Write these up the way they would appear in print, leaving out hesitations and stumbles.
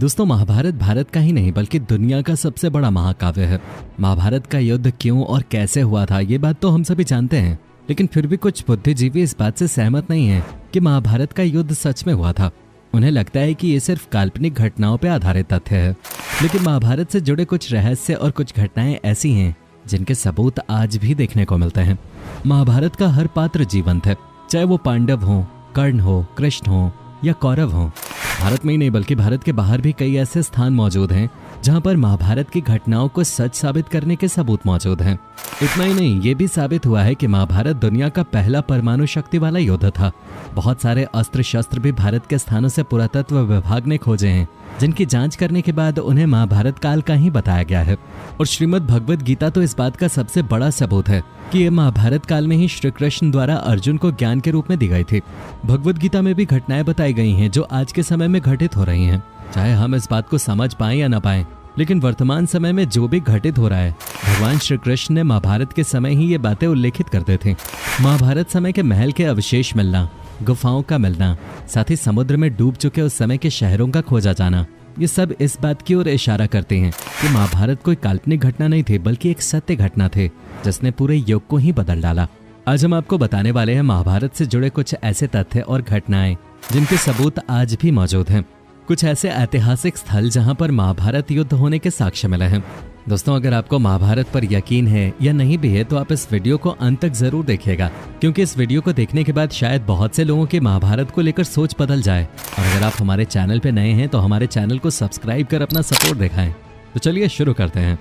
दोस्तों, महाभारत भारत का ही नहीं बल्कि दुनिया का सबसे बड़ा महाकाव्य है। महाभारत का युद्ध क्यों और कैसे हुआ था ये बात तो हम सभी जानते हैं, लेकिन फिर भी कुछ बुद्धिजीवी इस बात से सहमत नहीं है कि महाभारत का युद्ध सच में हुआ था। उन्हें लगता है कि ये सिर्फ काल्पनिक घटनाओं पर आधारित तथ्य है, लेकिन महाभारत से जुड़े कुछ रहस्य और कुछ घटनाएं ऐसी हैं जिनके सबूत आज भी देखने को मिलते हैं। महाभारत का हर पात्र जीवंत है, चाहे वो पांडव हो, कर्ण हो, कृष्ण हो या कौरव हो। भारत में ही नहीं बल्कि भारत के बाहर भी कई ऐसे स्थान मौजूद हैं जहां पर महाभारत की घटनाओं को सच साबित करने के सबूत मौजूद हैं। इतना ही नहीं, ये भी साबित हुआ है कि महाभारत दुनिया का पहला परमाणु शक्ति वाला युद्ध था। बहुत सारे अस्त्र शस्त्र भी भारत के स्थानों से पुरातत्व विभाग ने खोजे हैं, जिनकी जांच करने के बाद उन्हें महाभारत काल का ही बताया गया है। और श्रीमद् भगवद गीता तो इस बात का सबसे बड़ा सबूत है कि ये महाभारत काल में ही श्री कृष्ण द्वारा अर्जुन को ज्ञान के रूप में दी गई थी। भगवद गीता में भी घटनाएं बताई गई हैं जो आज के समय में घटित हो रही हैं। चाहे हम इस बात को समझ पाएं या ना पाएं, लेकिन वर्तमान समय में जो भी घटित हो रहा है, भगवान श्री कृष्ण ने महाभारत के समय ही ये बातें उल्लेखित करते थे। महाभारत समय के महल के अवशेष मिलना, गुफाओं का मिलना, साथ ही समुद्र में डूब चुके उस समय के शहरों का खोजा जाना, ये सब इस बात की ओर इशारा करते हैं कि महाभारत कोई काल्पनिक घटना नहीं थी बल्कि एक सत्य घटना थे जिसने पूरे युग को ही बदल डाला। आज हम आपको बताने वाले हैं महाभारत से जुड़े कुछ ऐसे तथ्य और घटनाएं जिनके सबूत आज भी मौजूद हैं। कुछ ऐसे ऐतिहासिक स्थल जहां पर महाभारत युद्ध होने के साक्ष्य मिले हैं। दोस्तों, अगर आपको महाभारत पर यकीन है या नहीं भी है तो आप इस वीडियो को अंत तक जरूर देखिएगा, क्योंकि इस वीडियो को देखने के बाद शायद बहुत से लोगों की महाभारत को लेकर सोच बदल जाए। और अगर आप हमारे चैनल पे नए हैं तो हमारे चैनल को सब्सक्राइब कर अपना सपोर्ट दिखाएं। तो चलिए शुरू करते हैं।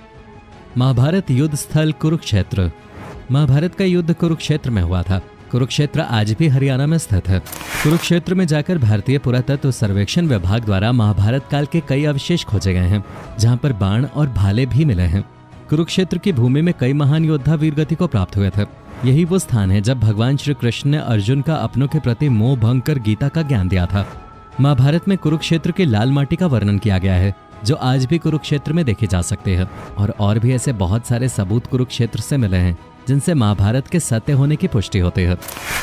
महाभारत युद्ध स्थल कुरुक्षेत्र। महाभारत का युद्ध कुरुक्षेत्र में हुआ था। कुरुक्षेत्र आज भी हरियाणा में स्थित है। कुरुक्षेत्र में जाकर भारतीय पुरातत्व सर्वेक्षण विभाग द्वारा महाभारत काल के कई अवशेष खोजे गए हैं, जहां पर बाण और भाले भी मिले हैं। कुरुक्षेत्र की भूमि में कई महान योद्धा वीरगति को प्राप्त हुए थे। यही वो स्थान है जब भगवान श्री कृष्ण ने अर्जुन का अपनों के प्रति मोह भंग कर गीता का ज्ञान दिया था। महाभारत में कुरुक्षेत्र की लाल माटी का वर्णन किया गया है, जो आज भी कुरुक्षेत्र में देखे जा सकते हैं। और भी ऐसे बहुत सारे सबूत कुरुक्षेत्र से मिले हैं जिनसे महाभारत के सत्य होने की पुष्टि होती है।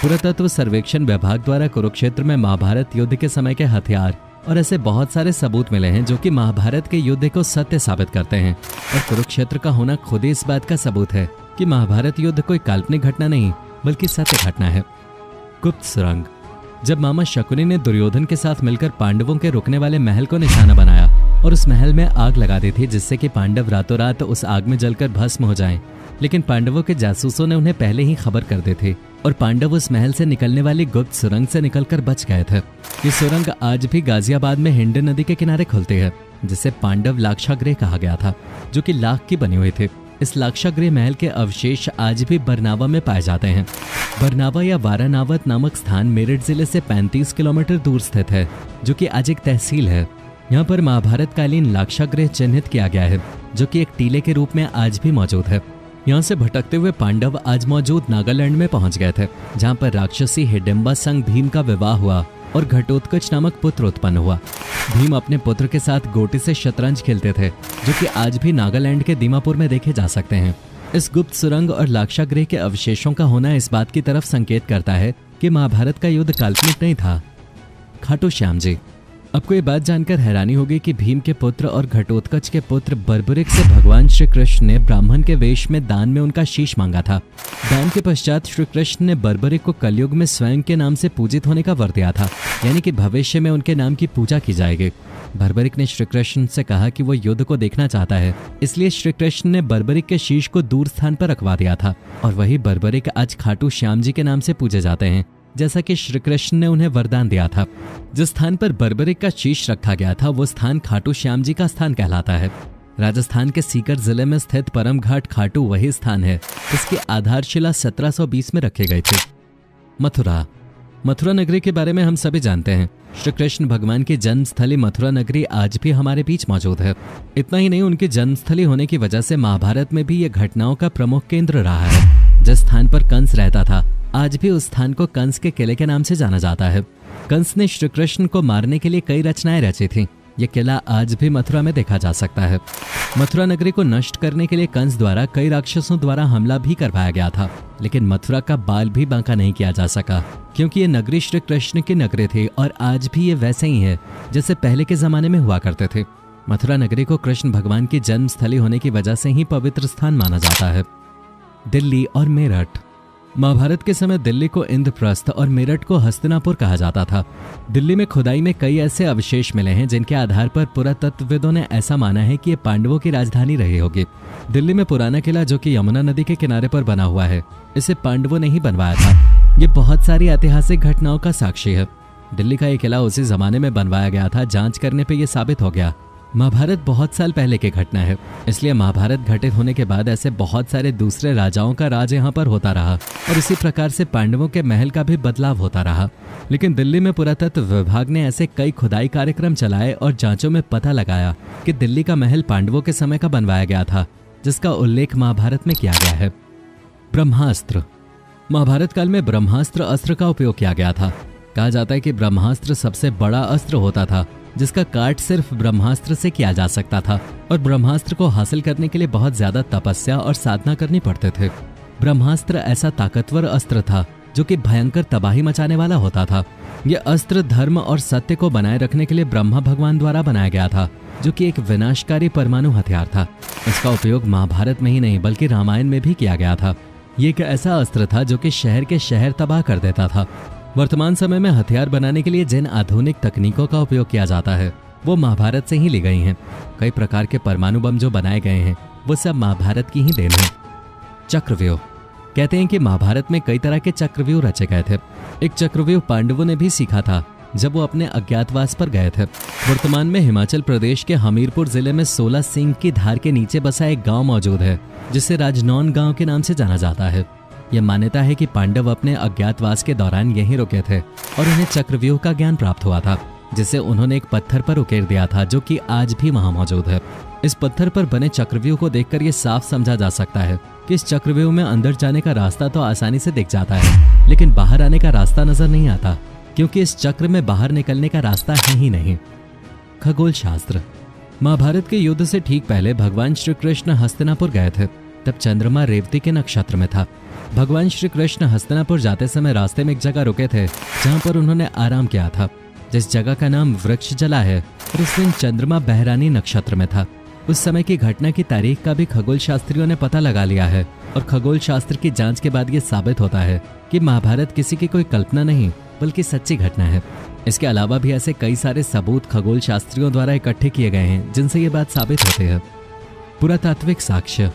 पुरातत्व सर्वेक्षण विभाग द्वारा कुरुक्षेत्र में महाभारत युद्ध के समय के हथियार और ऐसे बहुत सारे सबूत मिले हैं जो कि महाभारत के युद्ध को सत्य साबित करते हैं। और कुरुक्षेत्र का होना खुद ही इस बात का सबूत है कि महाभारत युद्ध कोई काल्पनिक घटना नहीं बल्कि सत्य घटना है। गुप्त सुरंग। जब मामा शकुनी ने दुर्योधन के साथ मिलकर पांडवों के रुकने वाले महल को निशाना बनाया और उस महल में आग लगा दी थी जिससे कि पांडव रातों रात उस आग में जलकर भस्म हो जाएं, लेकिन पांडवों के जासूसों ने उन्हें पहले ही खबर कर दी थी और पांडव उस महल से निकलने वाली गुप्त सुरंग से निकलकर बच गए थे। ये सुरंग आज भी गाजियाबाद में हिंड नदी के किनारे खुलती है, जिसे पांडव लाक्षागृह कहा गया था, जो कि लाख की बनी हुई थी। इस लाक्षागृह महल के अवशेष आज भी बरनावा में पाए जाते हैं। बरनावा या वारानावत नामक स्थान मेरठ जिले से 35 किलोमीटर दूर स्थित है, जो कि आज एक तहसील है। यहाँ पर महाभारत कालीन लाक्षागृह चिन्हित किया गया है, जो कि एक टीले के रूप में आज भी मौजूद है। यहाँ से भटकते हुए पांडव आज मौजूद नागालैंड में पहुंच गए थे, जहाँ पर राक्षसी हिडिंबा संग भीम का विवाह हुआ और घटोत्कच नामक पुत्र उत्पन्न हुआ। भीम अपने पुत्र के साथ गोटी से शतरंज खेलते थे, जो कि आज भी नागालैंड के दीमापुर में देखे जा सकते हैं। इस गुप्त सुरंग और लाक्षागृह के अवशेषों का होना इस बात की तरफ संकेत करता है कि महाभारत का युद्ध काल्पनिक नहीं था। खाटू श्याम जी। आपको ये बात जानकर हैरानी होगी कि भीम के पुत्र और घटोत्कच के पुत्र बर्बरिक से भगवान श्री कृष्ण ने ब्राह्मण के वेश में दान में उनका शीश मांगा था। दान के पश्चात श्री कृष्ण ने बर्बरिक को कलयुग में स्वयं के नाम से पूजित होने का वर दिया था, यानी कि भविष्य में उनके नाम की पूजा की जाएगी। बर्बरिक ने श्री कृष्ण से कहा कि वो युद्ध को देखना चाहता है, इसलिए श्री कृष्ण ने बर्बरिक के शीश को दूर स्थान पर रखवा दिया था। और वही बर्बरिक आज खाटू श्याम जी के नाम से पूजे जाते हैं, जैसा कि श्री कृष्ण ने उन्हें वरदान दिया था। जिस स्थान पर बर्बरिक का शीश रखा गया था वो स्थान खाटू श्याम जी का स्थान कहलाता है। राजस्थान के सीकर जिले में स्थित परम घाट खाटू वही स्थान है। इसकी आधारशिला 1720 में रखी गई थी। मथुरा। मथुरा नगरी के बारे में हम सभी जानते हैं। श्री कृष्ण भगवान की जन्मस्थली मथुरा नगरी आज भी हमारे बीच मौजूद है। इतना ही नहीं, उनकी जन्मस्थली होने की वजह से महाभारत में भी ये घटनाओं का प्रमुख केंद्र रहा है। जिस स्थान पर कंस रहता था आज भी उस स्थान को कंस के किले के नाम से जाना जाता है। कंस ने श्री कृष्ण को मारने के लिए कई रचनाएं रची थीं। ये किला आज भी मथुरा में देखा जा सकता है। मथुरा नगरी को नष्ट करने के लिए कंस द्वारा कई राक्षसों द्वारा हमला भी करवाया गया था। लेकिन मथुरा का बाल भी बांका नहीं किया जा सका, क्योंकि ये नगरी श्री कृष्ण के नगरी थे और आज भी ये वैसे ही है जैसे पहले के जमाने में हुआ करते थे। मथुरा नगरी को कृष्ण भगवान की जन्म स्थली होने की वजह से ही पवित्र स्थान माना जाता है। दिल्ली और मेरठ। महाभारत के समय दिल्ली को इंद्रप्रस्थ और मेरठ को हस्तिनापुर कहा जाता था। दिल्ली में खुदाई में कई ऐसे अवशेष मिले हैं जिनके आधार पर पुरातत्वविदों ने ऐसा माना है कि ये पांडवों की राजधानी रही होगी। दिल्ली में पुराना किला जो कि यमुना नदी के किनारे पर बना हुआ है, इसे पांडवों ने ही बनवाया था। ये बहुत सारी ऐतिहासिक घटनाओं का साक्षी है। दिल्ली का ये किला उसी जमाने में बनवाया गया था। जांच करने पर यह साबित हो गया। महाभारत बहुत साल पहले की घटना है, इसलिए महाभारत घटित होने के बाद ऐसे बहुत सारे दूसरे राजाओं का राज यहाँ पर होता रहा और इसी प्रकार से पांडवों के महल का भी बदलाव होता रहा। लेकिन दिल्ली में पुरातत्व विभाग ने ऐसे कई खुदाई कार्यक्रम चलाए और जांचों में पता लगाया कि दिल्ली का महल पांडवों के समय का बनवाया गया था, जिसका उल्लेख महाभारत में किया गया है। ब्रह्मास्त्र। महाभारत काल में ब्रह्मास्त्र अस्त्र का उपयोग किया गया था। कहा जाता है कि ब्रह्मास्त्र सबसे बड़ा अस्त्र होता था जिसका काट सिर्फ ब्रह्मास्त्र से किया जा सकता था और ब्रह्मास्त्र को हासिल करने के लिए बहुत ज्यादा तपस्या और साधना करनी पड़ते थे। ब्रह्मास्त्र ऐसा ताकतवर अस्त्र था जो कि भयंकर तबाही मचाने वाला होता था। यह अस्त्र धर्म और सत्य को बनाए रखने के लिए ब्रह्मा भगवान द्वारा बनाया गया था, जो कि एक विनाशकारी परमाणु हथियार था। इसका उपयोग महाभारत में ही नहीं बल्कि रामायण में भी किया गया था। ये एक ऐसा अस्त्र था जो कि शहर के शहर तबाह कर देता था। वर्तमान समय में हथियार बनाने के लिए जिन आधुनिक तकनीकों का उपयोग किया जाता है वो महाभारत से ही ली गई हैं। कई प्रकार के परमाणु बम जो बनाए गए हैं वो सब महाभारत की ही देन है। चक्रव्यूह। कहते हैं कि महाभारत में कई तरह के चक्रव्यूह रचे गए थे। एक चक्रव्यूह पांडवों ने भी सीखा था जब वो अपने अज्ञातवास पर गए थे। वर्तमान में हिमाचल प्रदेश के हमीरपुर जिले में 16 सिंह की धार के नीचे बसा एक गांव मौजूद है जिसे राजनौन गांव के नाम से जाना जाता है। यह मान्यता है कि पांडव अपने अज्ञातवास के दौरान यहीं रुके थे और उन्हें चक्रव्यूह का ज्ञान प्राप्त हुआ था, जिसे उन्होंने एक पत्थर पर उकेर दिया था जो कि आज भी वहां मौजूद है। इस पत्थर पर बने चक्रव्यूह को देखकर यह साफ समझा जा सकता है कि इस चक्रव्यूह में अंदर जाने का रास्ता तो आसानी से दिख जाता है, लेकिन बाहर आने का रास्ता नजर नहीं आता, क्योंकि इस चक्र में बाहर निकलने का रास्ता है ही नहीं। खगोल शास्त्र। महाभारत के युद्ध से ठीक पहले भगवान श्री कृष्ण हस्तिनापुर गए थे। तब चंद्रमा रेवती के नक्षत्र में था। भगवान श्री कृष्ण हस्तिनापुर जाते समय रास्ते में एक जगह रुके थे जहां पर उन्होंने आराम किया था, जिस जगह का नाम वृक्ष जला है, और उस दिन चंद्रमा बहरानी नक्षत्र में था। उस समय की घटना की तारीख का भी खगोल शास्त्रियों ने पता लगा लिया है और खगोल शास्त्र की जांच के बाद ये साबित होता है कि महाभारत किसी की कोई कल्पना नहीं बल्कि सच्ची घटना है। इसके अलावा भी ऐसे कई सारे सबूत खगोल शास्त्रियों द्वारा इकट्ठे किए गए हैं जिनसे ये बात साबित होती है। पुरातात्विक साक्ष्य।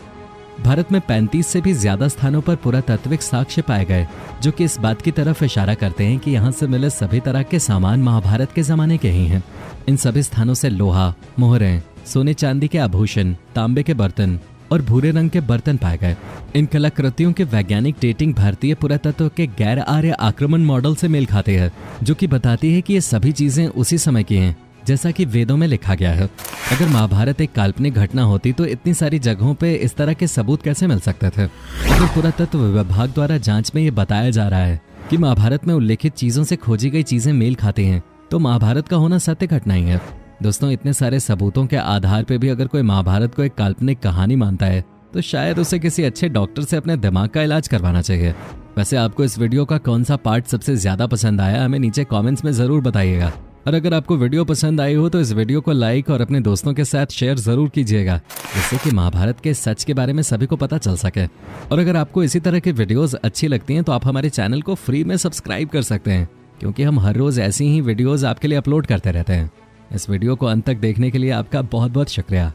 भारत में 35 से भी ज्यादा स्थानों पर पुरातात्विक साक्ष्य पाए गए जो कि इस बात की तरफ इशारा करते हैं कि यहाँ से मिले सभी तरह के सामान महाभारत के जमाने के ही हैं। इन सभी स्थानों से लोहा, मोहरें, सोने चांदी के आभूषण, तांबे के बर्तन और भूरे रंग के बर्तन पाए गए। इन कलाकृतियों के वैज्ञानिक डेटिंग भारतीय पुरातत्व के गैर आर्य आक्रमण मॉडल से मेल खाती है, जो कि बताती है कि ये सभी चीजें उसी समय की हैं जैसा कि वेदों में लिखा गया है। अगर महाभारत एक काल्पनिक घटना होती तो इतनी सारी जगहों पे इस तरह के सबूत कैसे मिल सकते थे? अगर पुरातत्व विभाग द्वारा जांच में ये बताया जा रहा है कि महाभारत में उल्लेखित चीजों से खोजी गई चीजें मेल खाती हैं, तो महाभारत का होना सत्य घटना ही है। दोस्तों, इतने सारे सबूतों के आधार पर भी अगर कोई महाभारत को एक काल्पनिक कहानी मानता है तो शायद उसे किसी अच्छे डॉक्टर से अपने दिमाग का इलाज करवाना चाहिए। वैसे आपको इस वीडियो का कौन सा पार्ट सबसे ज्यादा पसंद आया, हमें नीचे कमेंट्स में जरूर बताइएगा। और अगर आपको वीडियो पसंद आई हो तो इस वीडियो को लाइक और अपने दोस्तों के साथ शेयर जरूर कीजिएगा, जिससे कि महाभारत के सच के बारे में सभी को पता चल सके। और अगर आपको इसी तरह की वीडियोस अच्छी लगती हैं तो आप हमारे चैनल को फ्री में सब्सक्राइब कर सकते हैं, क्योंकि हम हर रोज ऐसी ही वीडियोस आपके लिए अपलोड करते रहते हैं। इस वीडियो को अंत तक देखने के लिए आपका बहुत बहुत शुक्रिया।